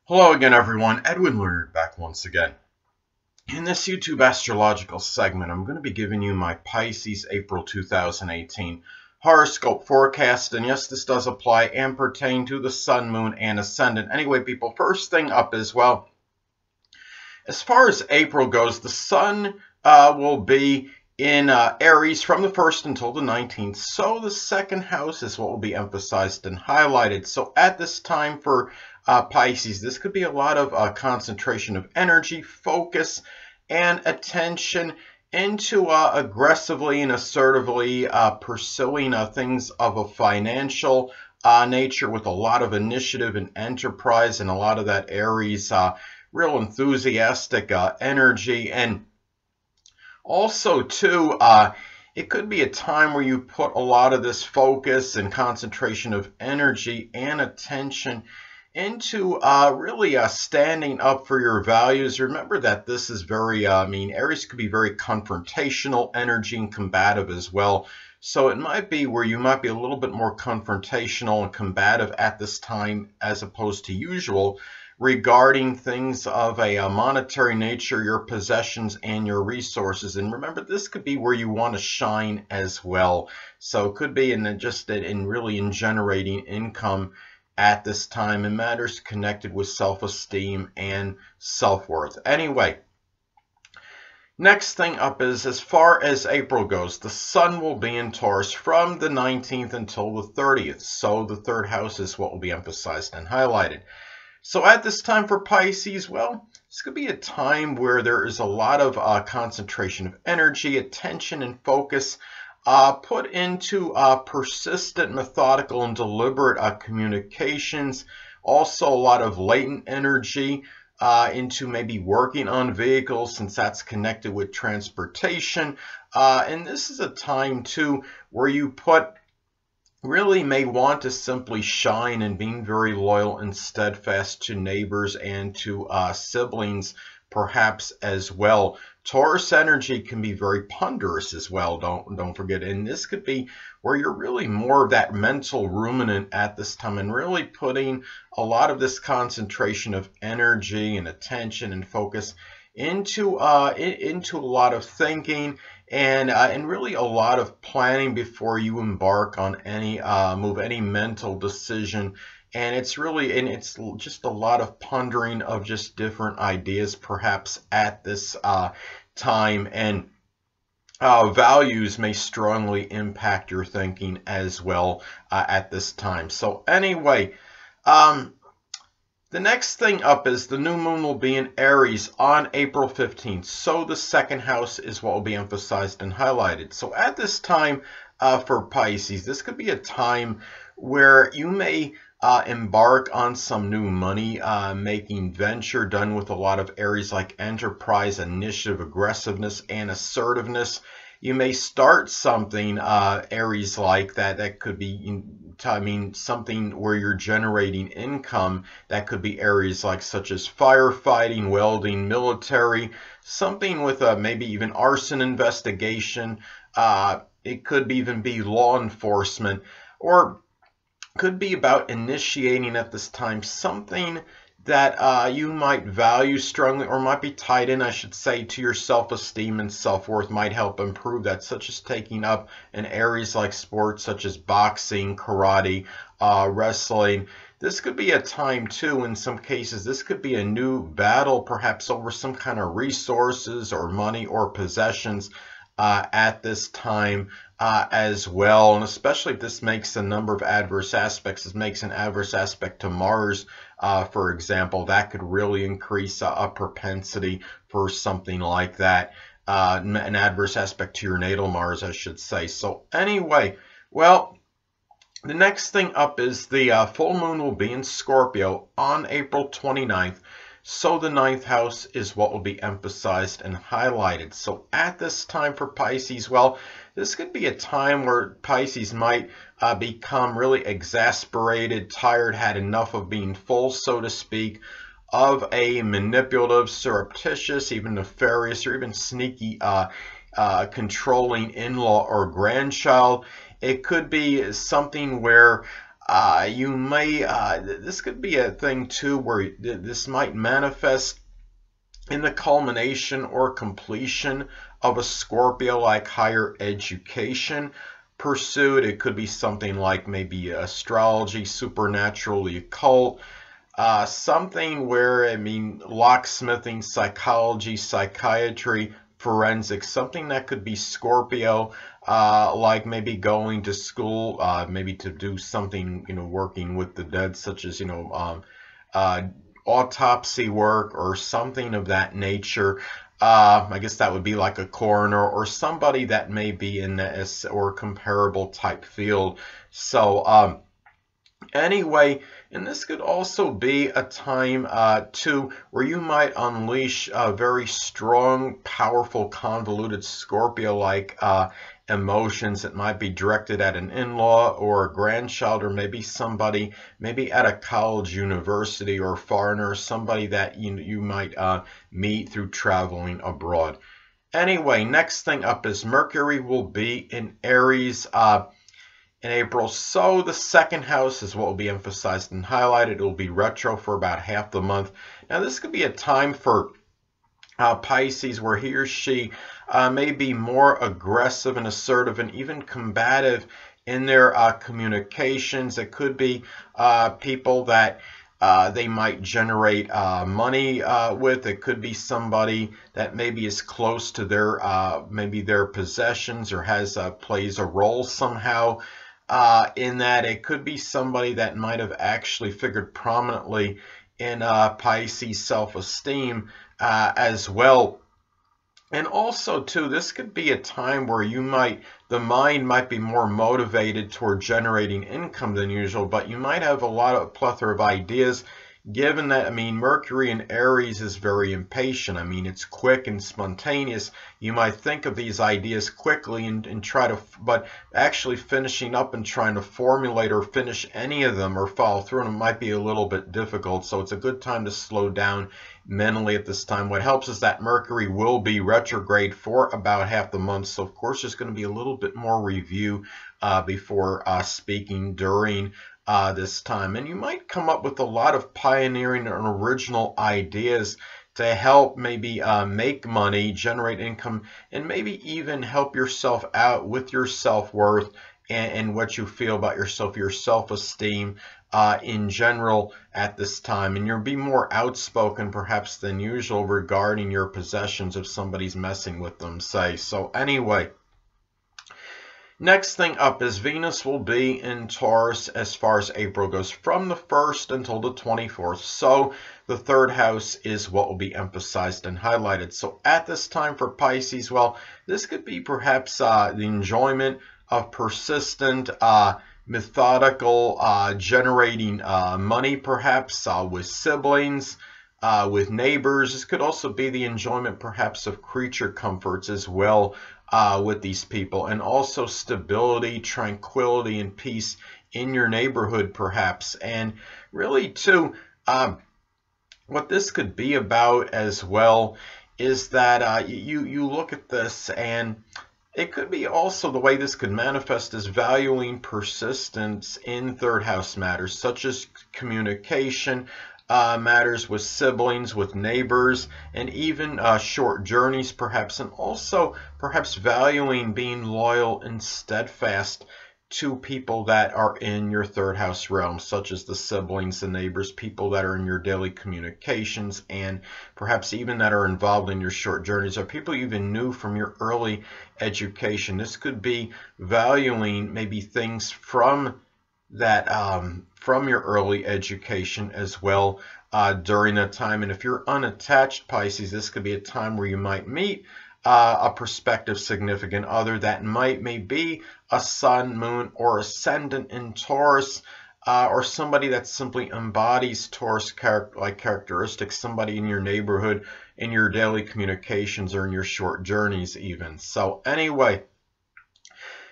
Hello again, everyone. Edwin Learnard back once again. In this YouTube astrological segment, I'm going to be giving you my Pisces April 2018 horoscope forecast. And yes, this does apply and pertain to the Sun, Moon, and Ascendant. Anyway, people, first thing up as well. As far as April goes, the Sun will be in Aries from the 1st until the 19th. So the second house is what will be emphasized and highlighted. So at this time for Pisces, this could be a lot of concentration of energy, focus, and attention into aggressively and assertively pursuing things of a financial nature with a lot of initiative and enterprise and a lot of that Aries real enthusiastic energy. And also, too, it could be a time where you put a lot of this focus and concentration of energy and attention into really standing up for your values. Remember that this is very, Aries could be very confrontational energy and combative as well. So it might be where you might be a little bit more confrontational and combative at this time as opposed to usual, regarding things of a monetary nature, your possessions and your resources. And remember, this could be where you want to shine as well. So it could be in generating income at this time in matters connected with self-esteem and self-worth. Anyway, next thing up is, as far as April goes, the Sun will be in Taurus from the 19th until the 30th. So the third house is what will be emphasized and highlighted. So at this time for Pisces, well, this could be a time where there is a lot of concentration of energy, attention, and focus put into persistent, methodical, and deliberate communications. Also a lot of latent energy into maybe working on vehicles, since that's connected with transportation. And this is a time, too, where you really may want to simply shine and being very loyal and steadfast to neighbors and to siblings perhaps as well. Taurus energy can be very ponderous as well, don't forget. And this could be where you're really more of that mental ruminant at this time and really putting a lot of this concentration of energy and attention and focus into a lot of thinking and really a lot of planning before you embark on any move, any mental decision. And it's just a lot of pondering of just different ideas perhaps at this time. And values may strongly impact your thinking as well at this time. So anyway, the next thing up is the new moon will be in Aries on April 15th. So the second house is what will be emphasized and highlighted. So at this time for Pisces, this could be a time where you may embark on some new money making venture done with a lot of Aries like enterprise, initiative, aggressiveness, and assertiveness. You may start something Aries like that. That could be, something where you're generating income. That could be Aries like such as firefighting, welding, military, something with maybe even arson investigation. It could even be law enforcement, or could be about initiating at this time something that you might value strongly, or might be tied in, I should say, to your self-esteem and self-worth, might help improve that, such as taking up an Aries like sports such as boxing, karate, wrestling. This could be a time too, in some cases, this could be a new battle perhaps over some kind of resources or money or possessions at this time as well. And especially if this makes a number of adverse aspects, this makes an adverse aspect to Mars, for example, that could really increase a propensity for something like that. An adverse aspect to your natal Mars, I should say. So anyway, well, the next thing up is the full moon will be in Scorpio on April 29th. So the ninth house is what will be emphasized and highlighted. So at this time for Pisces, well, this could be a time where Pisces might become really exasperated, tired, had enough of being full, so to speak, of a manipulative, surreptitious, even nefarious, or even sneaky, controlling in-law or grandchild. It could be something where You may, this could be a thing too where this might manifest in the culmination or completion of a Scorpio like higher education pursuit. It could be something like maybe astrology, supernatural, the occult, something where, I mean, locksmithing, psychology, psychiatry, forensics, something that could be Scorpio, like maybe going to school, maybe to do something, you know, working with the dead, such as, you know, autopsy work or something of that nature. I guess that would be like a coroner or somebody that may be in this or comparable type field. So, anyway, and this could also be a time too where you might unleash very strong, powerful, convoluted Scorpio-like emotions that might be directed at an in-law or a grandchild, or maybe somebody, maybe at a college, university, or foreigner, somebody that you might meet through traveling abroad. Anyway, next thing up is Mercury will be in Aries in April. So the second house is what will be emphasized and highlighted. It will be retro for about half the month. Now this could be a time for Pisces where he or she may be more aggressive and assertive and even combative in their communications. It could be people that they might generate money with. It could be somebody that maybe is close to their maybe their possessions or has plays a role somehow in that. It could be somebody that might have actually figured prominently in Pisces self-esteem as well. And also too, this could be a time where the mind might be more motivated toward generating income than usual, but you might have a plethora of ideas, given that, I mean, Mercury in Aries is very impatient. I mean, it's quick and spontaneous. You might think of these ideas quickly and try to, but actually finishing up and trying to formulate or finish any of them or follow through on them might be a little bit difficult. So it's a good time to slow down mentally at this time. What helps is that Mercury will be retrograde for about half the month. So of course there's going to be a little bit more review before speaking during this time, and you might come up with a lot of pioneering and original ideas to help maybe make money, generate income, and maybe even help yourself out with your self-worth and what you feel about yourself, your self-esteem in general at this time. And you'll be more outspoken perhaps than usual regarding your possessions if somebody's messing with them, say. So anyway, next thing up is Venus will be in Taurus as far as April goes, from the 1st until the 24th. So the third house is what will be emphasized and highlighted. So at this time for Pisces, well, this could be perhaps the enjoyment of persistent, methodical, generating money, perhaps with siblings, with neighbors. This could also be the enjoyment perhaps of creature comforts as well with these people, and also stability, tranquility, and peace in your neighborhood perhaps. And really too, what this could be about as well is that you look at this, and it could be also the way this could manifest is valuing persistence in third house matters, such as communication, matters with siblings, with neighbors, and even short journeys perhaps, and also perhaps valuing being loyal and steadfast to people that are in your third house realm, such as the siblings, the neighbors, people that are in your daily communications, and perhaps even that are involved in your short journeys, or people you even knew from your early education. This could be valuing maybe things from that from your early education as well during that time. And if you're unattached, Pisces, this could be a time where you might meet a prospective significant other that may be a sun, moon, or ascendant in Taurus, or somebody that simply embodies Taurus characteristics, somebody in your neighborhood, in your daily communications, or in your short journeys even. So anyway,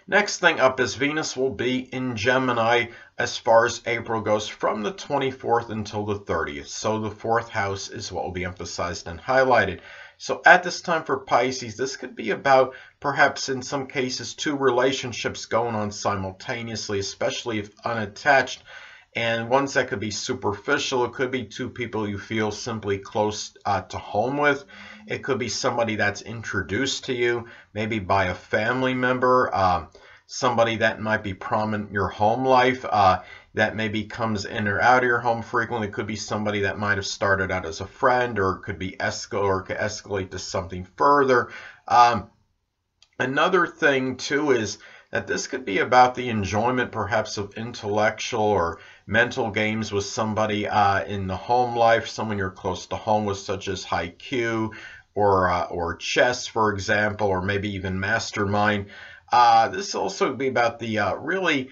Next thing up is Venus will be in Gemini as far as April goes from the 24th until the 30th. So the 4th house is what will be emphasized and highlighted. So at this time for Pisces, this could be about perhaps in some cases 2 relationships going on simultaneously, especially if unattached. And ones that could be superficial. It could be 2 people you feel simply close to home with. It could be somebody that's introduced to you, maybe by a family member, somebody that might be prominent in your home life, that maybe comes in or out of your home frequently. It could be somebody that might have started out as a friend, or it could be could escalate to something further. Another thing too is that this could be about the enjoyment perhaps of intellectual or mental games with somebody in the home life, someone you're close to home with, such as haiku or chess, for example, or maybe even mastermind. This also be about the really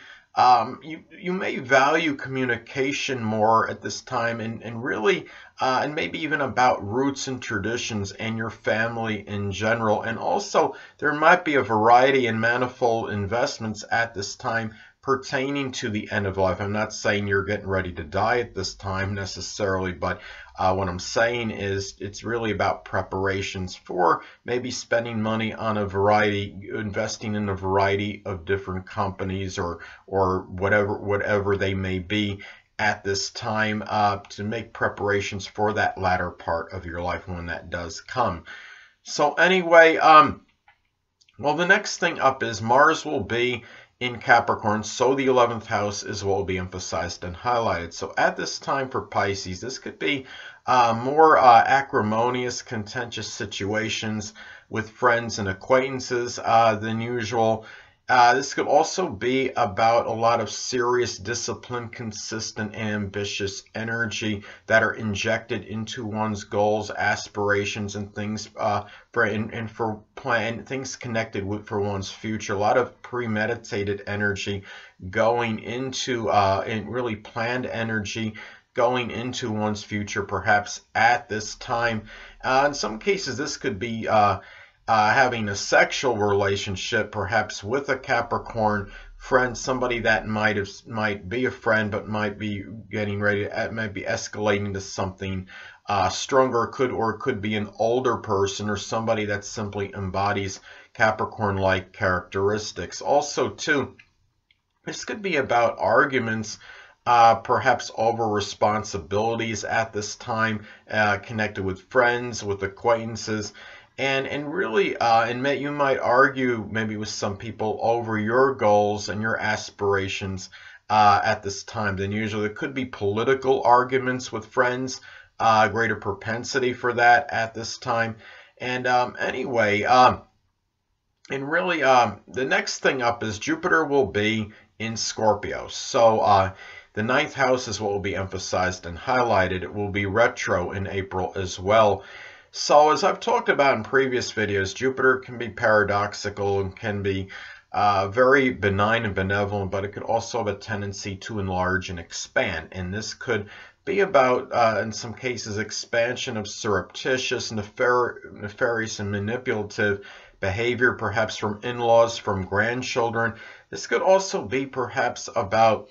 you may value communication more at this time, and really and maybe even about roots and traditions and your family in general. And also there might be a variety and manifold investments at this time pertaining to the end of life. I'm not saying you're getting ready to die at this time necessarily, but what I'm saying is it's really about preparations for maybe spending money on a variety, investing in a variety of different companies or whatever they may be at this time, to make preparations for that latter part of your life when that does come. So anyway, well, the next thing up is Mars will be in Capricorn, so the 11th house is what will be emphasized and highlighted. So at this time for Pisces, this could be more acrimonious, contentious situations with friends and acquaintances than usual. This could also be about a lot of serious, disciplined, consistent, and ambitious energy that are injected into one's goals, aspirations, and things things connected with for one's future. A lot of premeditated energy going into and really planned energy going into one's future, perhaps at this time. In some cases, this could be having a sexual relationship, perhaps with a Capricorn friend, somebody that might be a friend, but might be getting ready, might be escalating to something stronger. It could be an older person or somebody that simply embodies Capricorn-like characteristics. Also, too, this could be about arguments, perhaps over responsibilities at this time, connected with friends, with acquaintances. And really, you might argue maybe with some people over your goals and your aspirations at this time than usual. It could be political arguments with friends, greater propensity for that at this time. And anyway, and really, the next thing up is Jupiter will be in Scorpio. So the 9th house is what will be emphasized and highlighted. It will be retro in April as well. So as I've talked about in previous videos, Jupiter can be paradoxical and can be very benign and benevolent, but it could also have a tendency to enlarge and expand. And this could be about, in some cases, expansion of surreptitious, nefarious, and manipulative behavior, perhaps from in-laws, from grandchildren. This could also be perhaps about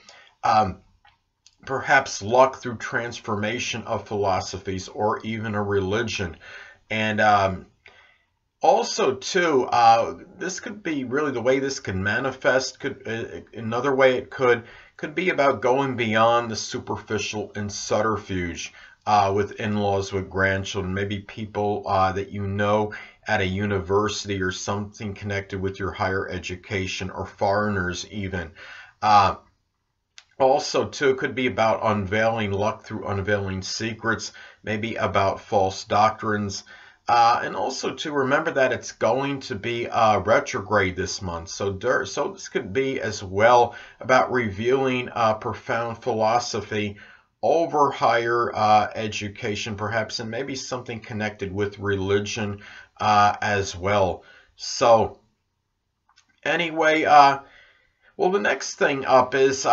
perhaps luck through transformation of philosophies or even a religion. And also too, this could be really the way this can manifest. Another way it could be about going beyond the superficial and subterfuge with in-laws, with grandchildren, maybe people that you know at a university or something connected with your higher education, or foreigners even. Also, too, it could be about unveiling luck through unveiling secrets, maybe about false doctrines. And also, too, remember that it's going to be retrograde this month. So this could be as well about revealing profound philosophy over higher education, perhaps, and maybe something connected with religion as well. So, anyway, well, the next thing up is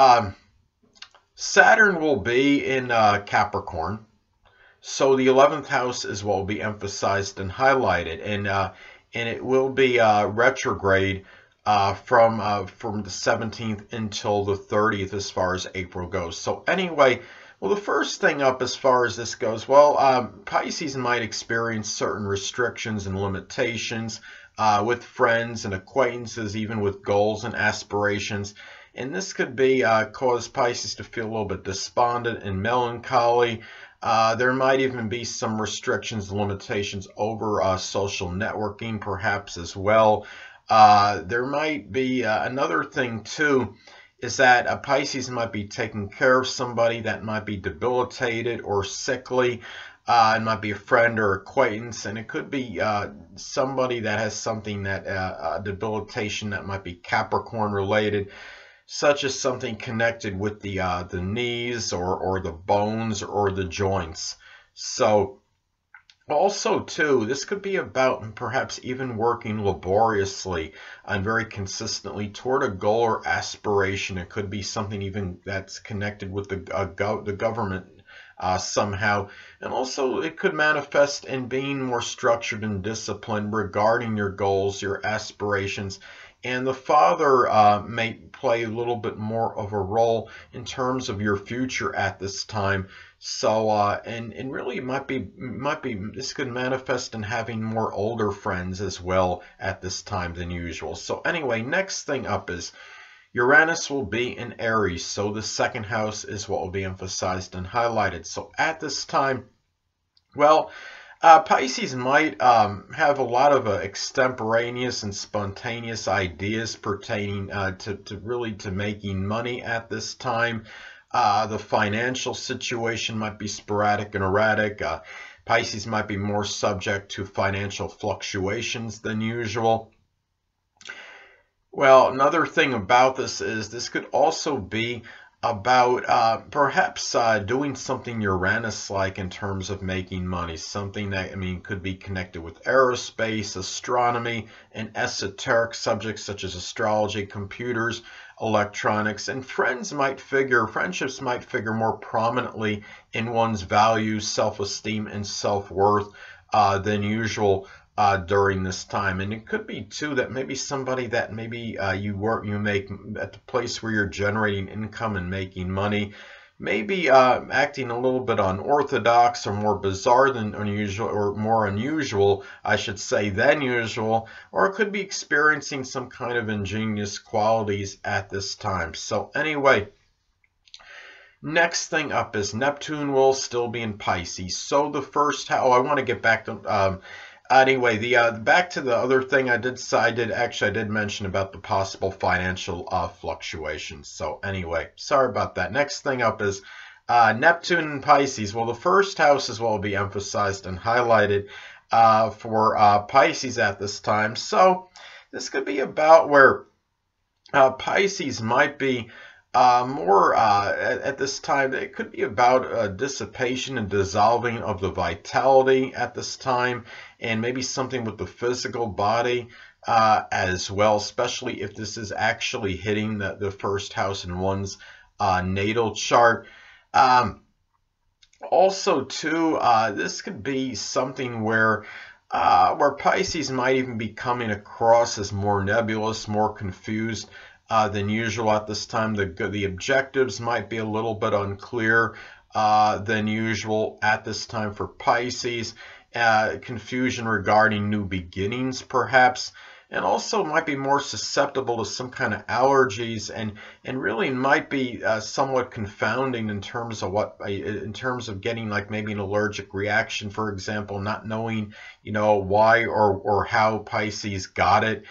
Saturn will be in Capricorn, so the 11th house is what will be emphasized and highlighted, and it will be retrograde from the 17th until the 30th as far as April goes. So anyway, well, the first thing up as far as this goes, well, Pisces might experience certain restrictions and limitations with friends and acquaintances, even with goals and aspirations. And this could be cause Pisces to feel a little bit despondent and melancholy. There might even be some restrictions and limitations over social networking, perhaps as well. There might be another thing too, is that Pisces might be taking care of somebody that might be debilitated or sickly. It might be a friend or acquaintance, and it could be somebody that has something that debilitation that might be Capricorn related, such as something connected with the knees or the bones or the joints. So also, too, this could be about perhaps even working laboriously and very consistently toward a goal or aspiration. It could be something even that's connected with the government somehow. And also, it could manifest in being more structured and disciplined regarding your goals, your aspirations. And the father may play a little bit more of a role in terms of your future at this time. So, and really it might be, this could manifest in having more older friends as well at this time than usual. So anyway, next thing up is Uranus will be in Aries. So the second house is what will be emphasized and highlighted. So at this time, well, Pisces might have a lot of extemporaneous and spontaneous ideas pertaining to making money at this time. The financial situation might be sporadic and erratic. Pisces might be more subject to financial fluctuations than usual. Well, another thing about this is this could also be about perhaps doing something Uranus-like in terms of making money. Something that, I mean, could be connected with aerospace, astronomy, and esoteric subjects such as astrology, computers, electronics. And friendships might figure more prominently in one's values, self-esteem, and self-worth than usual during this time. And it could be too that maybe somebody that maybe you make at the place where you're generating income and making money, maybe acting a little bit unorthodox or more bizarre than unusual, or more unusual, I should say, than usual, or it could be experiencing some kind of ingenious qualities at this time. So anyway, next thing up is Neptune will still be in Pisces. So the first house, I want to get back to anyway, back to the other thing I did mention about the possible financial fluctuations. So anyway, sorry about that. Next thing up is Neptune and Pisces. Well, the first house is what will be emphasized and highlighted for Pisces at this time. So this could be about where Pisces might be more at this time. It could be about dissipation and dissolving of the vitality at this time, and maybe something with the physical body as well, especially if this is actually hitting the first house in one's natal chart. Also, too, this could be something where Pisces might even be coming across as more nebulous, more confused than usual at this time. The objectives might be a little bit unclear than usual at this time for Pisces. Confusion regarding new beginnings, perhaps, and also might be more susceptible to some kind of allergies, and really might be somewhat confounding in terms of getting like maybe an allergic reaction, for example, not knowing why or how Pisces got it.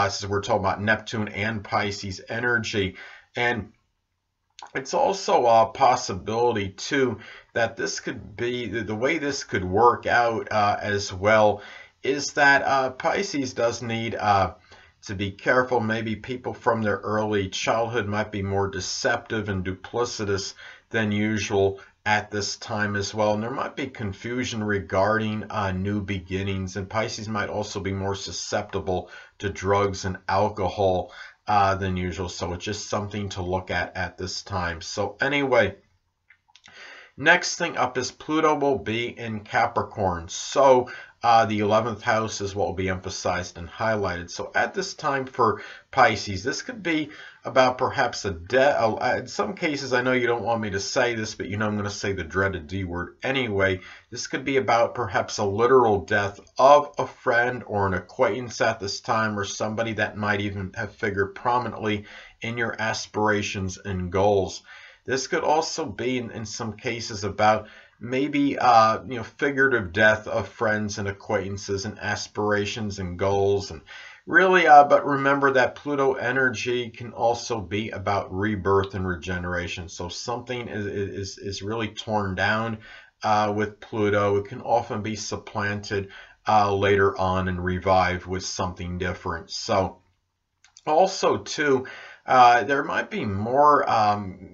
So we're talking about Neptune and Pisces energy. And it's also a possibility, too, that this could be, the way this could work out as well, is that Pisces does need to be careful. Maybe people from their early childhood might be more deceptive and duplicitous than usual at this time as well. And there might be confusion regarding new beginnings. And Pisces might also be more susceptible to drugs and alcohol than usual. So it's just something to look at this time. So anyway, Next thing up is Pluto will be in Capricorn. So the 11th house is what will be emphasized and highlighted. So at this time for Pisces, this could be about perhaps a death. In some cases, I know you don't want me to say this, but you know I'm going to say the dreaded D word anyway. This could be about perhaps a literal death of a friend or an acquaintance at this time, or somebody that might even have figured prominently in your aspirations and goals. This could also be, in some cases, about maybe figurative death of friends and acquaintances and aspirations and goals. And really, but remember that Pluto energy can also be about rebirth and regeneration. So something is really torn down with Pluto. It can often be supplanted later on and revived with something different. So also too, there might be more,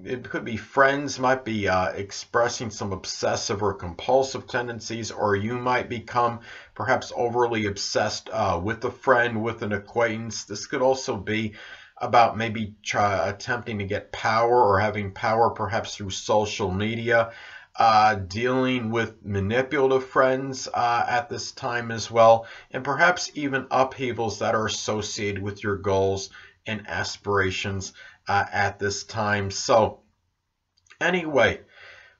it could be friends might be expressing some obsessive or compulsive tendencies, or you might become perhaps overly obsessed with a friend, with an acquaintance. This could also be about maybe attempting to get power or having power perhaps through social media, dealing with manipulative friends at this time as well, and perhaps even upheavals that are associated with your goals and aspirations at this time. So anyway,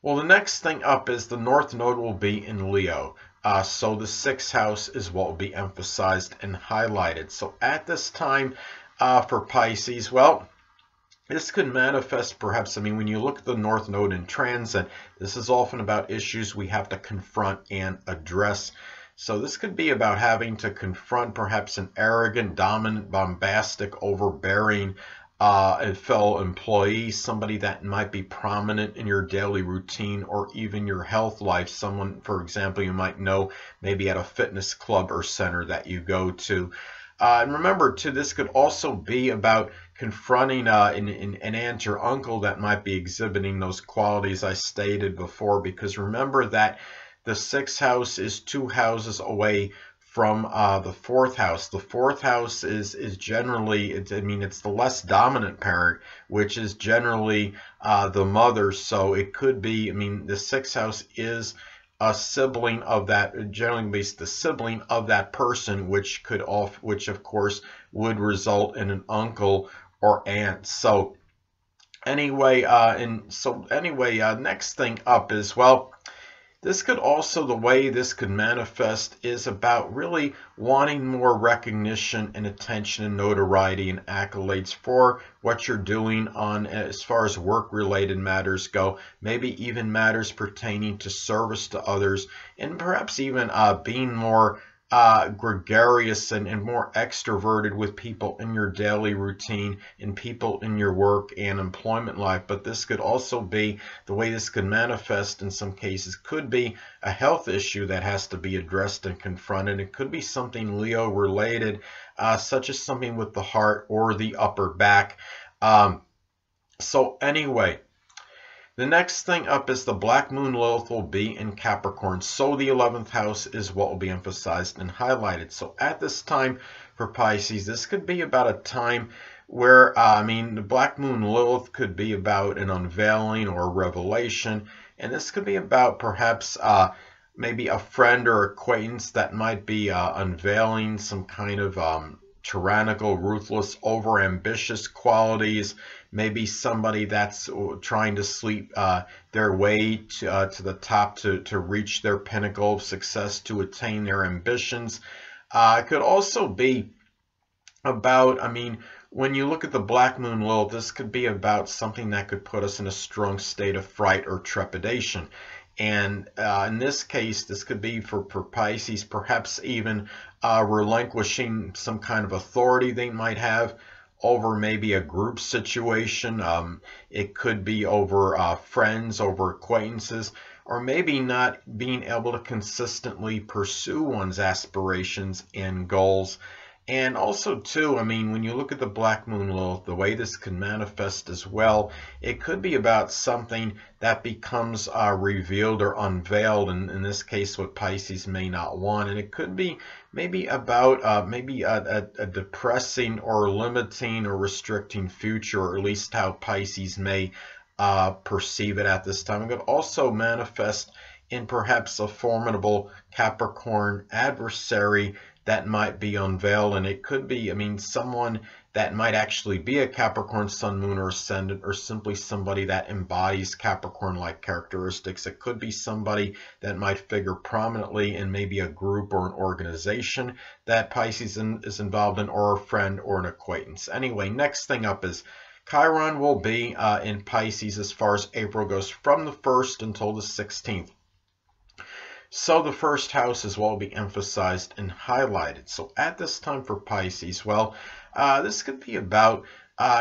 well, the next thing up is the North Node will be in Leo. So the 6th house is what will be emphasized and highlighted. So at this time for Pisces, well, this could manifest perhaps, when you look at the North Node in transit, this is often about issues we have to confront and address. So this could be about having to confront perhaps an arrogant, dominant, bombastic, overbearing fellow employee, somebody that might be prominent in your daily routine or even your health life. Someone, for example, you might know maybe at a fitness club or center that you go to. And remember, too, this could also be about confronting an aunt or uncle that might be exhibiting those qualities I stated before, because remember that the 6th house is 2 houses away from the 4th house. The 4th house is generally, it's the less dominant parent, which is generally the mother. So it could be, the 6th house is a sibling of that, generally based the sibling of that person, which of course would result in an uncle or aunt. So anyway, next thing up is, well, this could also, the way this could manifest is about really wanting more recognition and attention and notoriety and accolades for what you're doing on as far as work-related matters go, maybe even matters pertaining to service to others, and perhaps even being more gregarious and more extroverted with people in your daily routine and people in your work and employment life. But this could also be, the way this could manifest in some cases, could be a health issue that has to be addressed and confronted. It could be something Leo related, such as something with the heart or the upper back. So anyway, the next thing up is the Black Moon Lilith will be in Capricorn. So the 11th house is what will be emphasized and highlighted. So at this time for Pisces, this could be about a time where, the Black Moon Lilith could be about an unveiling or a revelation. And this could be about perhaps maybe a friend or acquaintance that might be unveiling some kind of tyrannical, ruthless, overambitious qualities. Maybe somebody that's trying to sleep their way to the top to reach their pinnacle of success, to attain their ambitions. It could also be about, when you look at the Black Moon Lilith, this could be about something that could put us in a strong state of fright or trepidation. And in this case, this could be for Pisces, perhaps even relinquishing some kind of authority they might have over maybe a group situation. It could be over friends, over acquaintances, or maybe not being able to consistently pursue one's aspirations and goals. And also, too, when you look at the Black Moon Lilith, the way this can manifest as well, it could be about something that becomes revealed or unveiled, and in this case, what Pisces may not want. And it could be maybe about a depressing or limiting or restricting future, or at least how Pisces may perceive it at this time. It could also manifest in perhaps a formidable Capricorn adversary that might be unveiled, and it could be, I mean, someone that might actually be a Capricorn Sun, Moon, or Ascendant, or simply somebody that embodies Capricorn-like characteristics. It could be somebody that might figure prominently in maybe a group or an organization that Pisces is involved in, or a friend or an acquaintance. Anyway, next thing up is Chiron will be in Pisces as far as April goes, from the 1st until the 16th. So the first house as well will be emphasized and highlighted. So at this time for Pisces, well, this could be about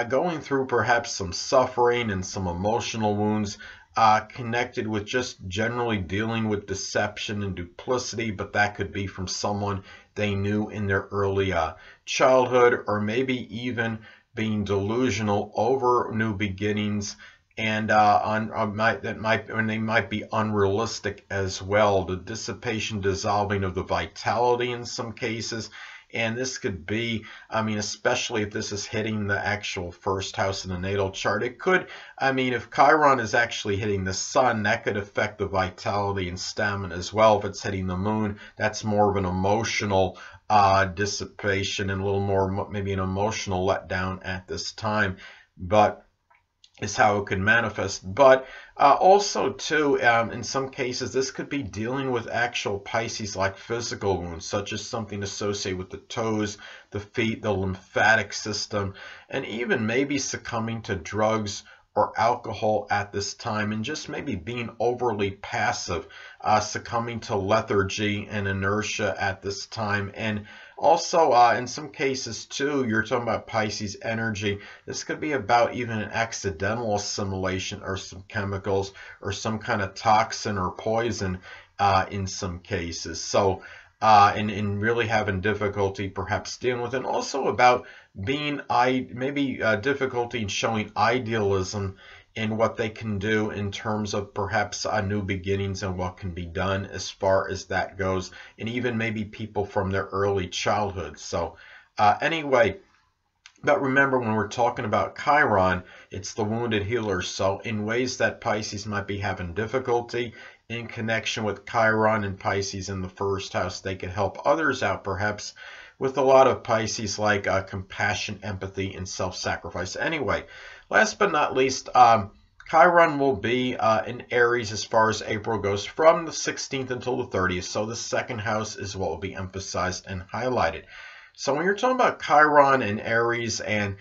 going through perhaps some suffering and some emotional wounds connected with just generally dealing with deception and duplicity, but that could be from someone they knew in their early childhood, or maybe even being delusional over new beginnings, and they might be unrealistic as well. The dissipation, dissolving of the vitality in some cases. And this could be, I mean, especially if this is hitting the actual first house in the natal chart, it could, I mean, if Chiron is actually hitting the sun, that could affect the vitality and stamina as well. If it's hitting the moon, that's more of an emotional dissipation and a little more, maybe an emotional letdown at this time. But is how it could manifest. But also too, in some cases, this could be dealing with actual Pisces-like physical wounds, such as something associated with the toes, the feet, the lymphatic system, and even maybe succumbing to drugs or alcohol at this time, and just maybe being overly passive, succumbing to lethargy and inertia at this time. And also, in some cases too, you're talking about Pisces energy. This could be about even an accidental assimilation or some chemicals or some kind of toxin or poison in some cases. So, and really having difficulty perhaps dealing with it. And also about being, maybe difficulty in showing idealism in what they can do in terms of perhaps new beginnings and what can be done as far as that goes, and even maybe people from their early childhood. So anyway, but remember, when we're talking about Chiron, it's the wounded healer. So in ways that Pisces might be having difficulty in connection with Chiron and Pisces in the first house, they could help others out perhaps with a lot of Pisces like compassion, empathy, and self-sacrifice. Anyway, last but not least, Chiron will be in Aries as far as April goes, from the 16th until the 30th. So the second house is what will be emphasized and highlighted. So when you're talking about Chiron and Aries, and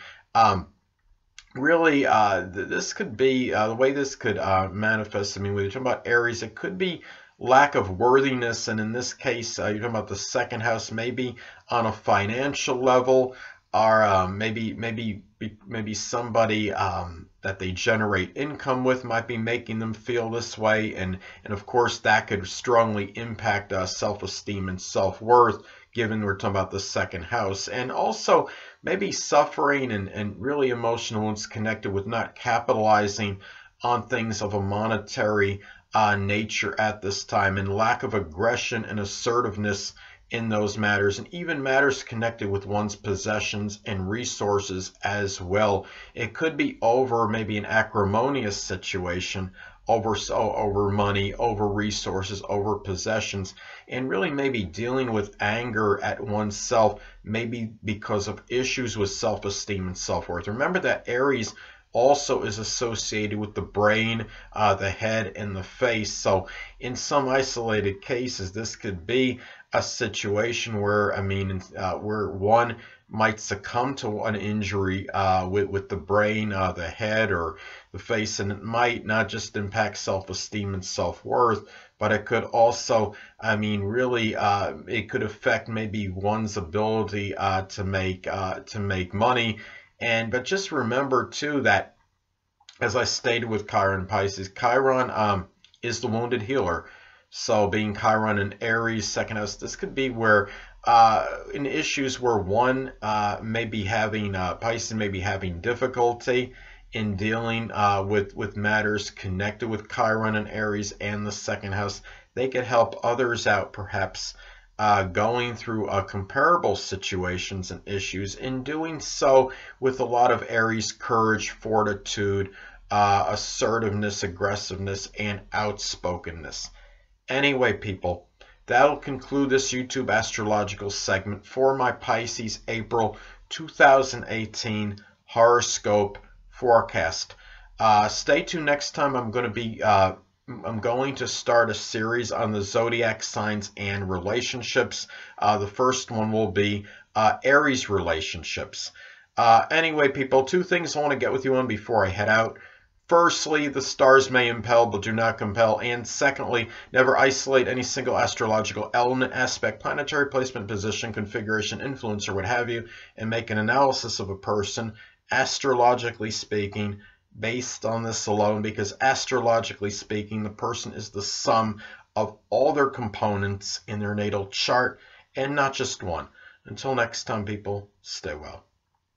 really this could be the way this could manifest. I mean, when you're talking about Aries, it could be lack of worthiness, and in this case, you're talking about the second house, maybe on a financial level, or maybe somebody that they generate income with might be making them feel this way, and of course that could strongly impact self-esteem and self-worth, given we're talking about the second house. And also maybe suffering and really emotional wounds connected with not capitalizing on things of a monetary nature at this time, and lack of aggression and assertiveness in those matters, and even matters connected with one's possessions and resources as well. It could be over maybe an acrimonious situation, over money, over resources, over possessions, and really maybe dealing with anger at oneself, maybe because of issues with self-esteem and self-worth. Remember that Aries also is associated with the brain, the head, and the face. So in some isolated cases, this could be a situation where, I mean, where one might succumb to an injury with the brain, the head, or the face, and it might not just impact self-esteem and self-worth, but it could also, I mean, really, it could affect maybe one's ability to make money. But just remember too that, as I stated with Chiron and Pisces, Chiron is the wounded healer. So being Chiron in Aries, second house, this could be where in issues where one may be having, Pisces may be having difficulty in dealing with matters connected with Chiron and Aries and the second house, they could help others out perhaps going through comparable situations and issues, in doing so with a lot of Aries courage, fortitude, assertiveness, aggressiveness, and outspokenness. Anyway, people, that'll conclude this YouTube astrological segment for my Pisces April 2018 horoscope forecast. Stay tuned next time. I'm going to start a series on the zodiac signs and relationships. The first one will be Aries relationships. Anyway, people, two things I want to get with you on before I head out. Firstly, the stars may impel but do not compel. And secondly, never isolate any single astrological element, aspect, planetary placement, position, configuration, influence, or what have you, and make an analysis of a person, astrologically speaking, based on this alone, because astrologically speaking, the person is the sum of all their components in their natal chart and not just one. Until next time, people, stay well.